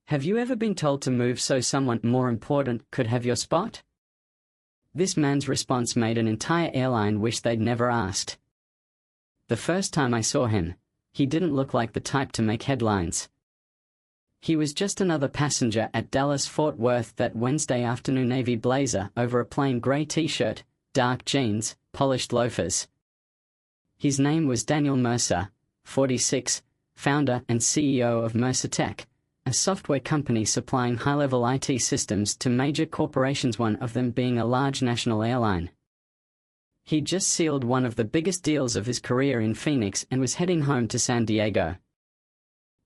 Have you ever been told to move so someone more important could have your spot? This man's response made an entire airline wish they'd never asked. The first time I saw him, he didn't look like the type to make headlines. He was just another passenger at Dallas-Fort Worth that Wednesday afternoon, navy blazer over a plain gray t-shirt, dark jeans, polished loafers. His name was Daniel Mercer, 46, founder and CEO of Mercer Tech, a software company supplying high-level IT systems to major corporations, one of them being a large national airline. He'd just sealed one of the biggest deals of his career in Phoenix and was heading home to San Diego.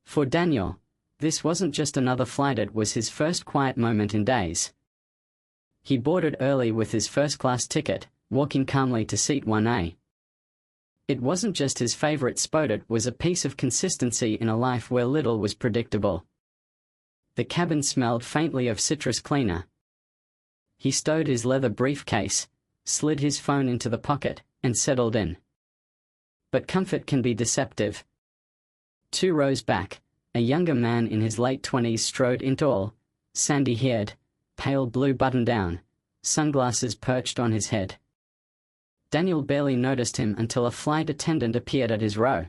For Daniel, this wasn't just another flight, it was his first quiet moment in days. He boarded early with his first-class ticket, walking calmly to seat 1A. It wasn't just his favorite spot, it was a piece of consistency in a life where little was predictable. The cabin smelled faintly of citrus cleaner. He stowed his leather briefcase, slid his phone into the pocket, and settled in. But comfort can be deceptive. 2 rows back, a younger man in his late 20s strode in, tall, sandy-haired, pale blue button-down, sunglasses perched on his head. Daniel barely noticed him until a flight attendant appeared at his row.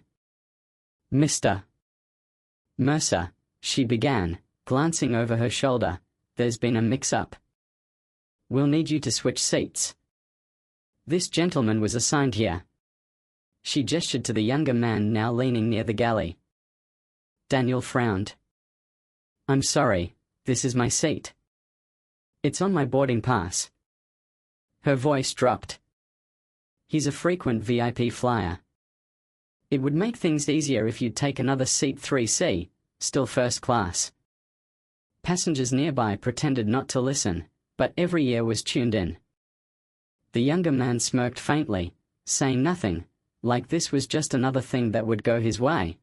"Mr. Mercer," she began, glancing over her shoulder, "there's been a mix-up. We'll need you to switch seats. This gentleman was assigned here." She gestured to the younger man now leaning near the galley. Daniel frowned. "I'm sorry, this is my seat. It's on my boarding pass." Her voice dropped. "He's a frequent VIP flyer. It would make things easier if you'd take another seat 3C, still first class." Passengers nearby pretended not to listen, but every ear was tuned in. The younger man smirked faintly, saying nothing, like this was just another thing that would go his way.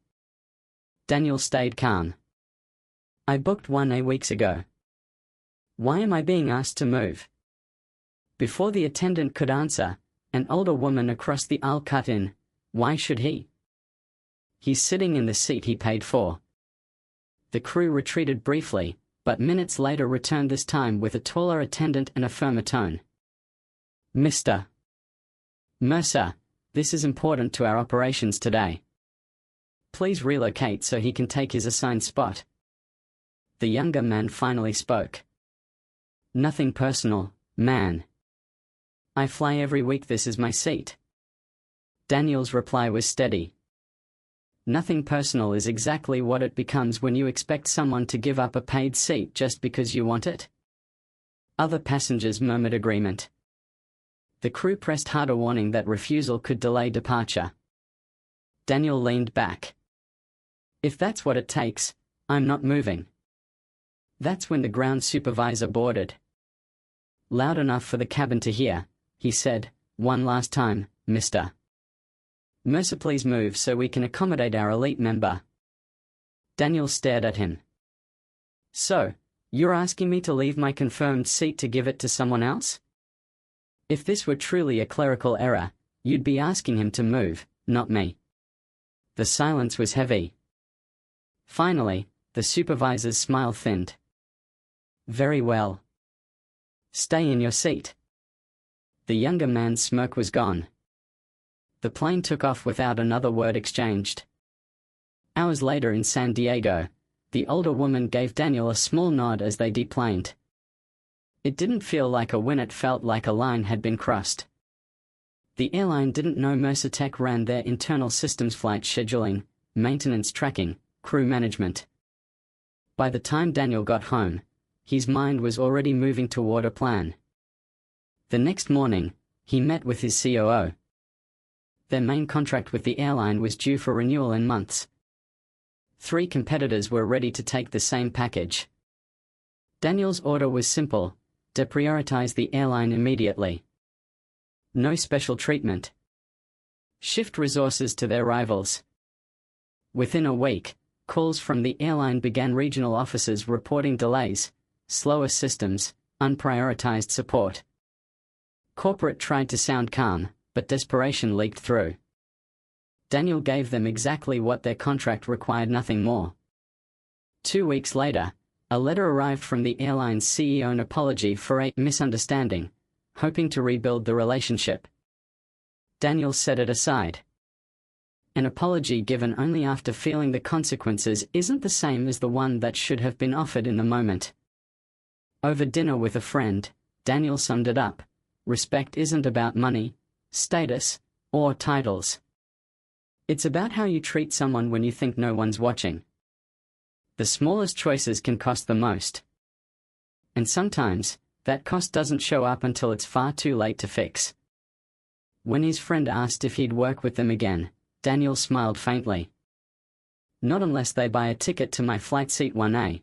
Daniel stayed calm. "I booked 1A weeks ago. Why am I being asked to move?" Before the attendant could answer, an older woman across the aisle cut in. "Why should he? He's sitting in the seat he paid for." The crew retreated briefly, but minutes later returned, this time with a taller attendant and a firmer tone. "Mr. Mercer, this is important to our operations today. Please relocate so he can take his assigned spot." The younger man finally spoke. "Nothing personal, man. I fly every week, this is my seat." Daniel's reply was steady. "Nothing personal is exactly what it becomes when you expect someone to give up a paid seat just because you want it." Other passengers murmured agreement. The crew pressed harder, warning that refusal could delay departure. Daniel leaned back. "If that's what it takes, I'm not moving." That's when the ground supervisor boarded. Loud enough for the cabin to hear, he said, "One last time, Mr. Mercer, please move so we can accommodate our elite member." Daniel stared at him. "So, you're asking me to leave my confirmed seat to give it to someone else? If this were truly a clerical error, you'd be asking him to move, not me." The silence was heavy. Finally, the supervisor's smile thinned. "Very well. Stay in your seat." The younger man's smirk was gone. The plane took off without another word exchanged. Hours later in San Diego, the older woman gave Daniel a small nod as they deplaned. It didn't feel like a win, it felt like a line had been crossed. The airline didn't know Mercer Tech ran their internal systems, flight scheduling, maintenance tracking, crew management. By the time Daniel got home, his mind was already moving toward a plan. The next morning, he met with his COO. Their main contract with the airline was due for renewal in months. 3 competitors were ready to take the same package. Daniel's order was simple: deprioritize the airline immediately. No special treatment. Shift resources to their rivals. Within a week, calls from the airline began, regional offices reporting delays, slower systems, unprioritized support. Corporate tried to sound calm, but desperation leaked through. Daniel gave them exactly what their contract required, nothing more. 2 weeks later, A letter arrived from the airline's CEO, an apology for a misunderstanding, hoping to rebuild the relationship. Daniel set it aside. An apology given only after feeling the consequences isn't the same as the one that should have been offered in the moment. Over dinner with a friend, Daniel summed it up: respect isn't about money, status, or titles. It's about how you treat someone when you think no one's watching. The smallest choices can cost the most. And sometimes, that cost doesn't show up until it's far too late to fix. When his friend asked if he'd work with them again, Daniel smiled faintly. Not unless they buy a ticket to my flight seat 1A.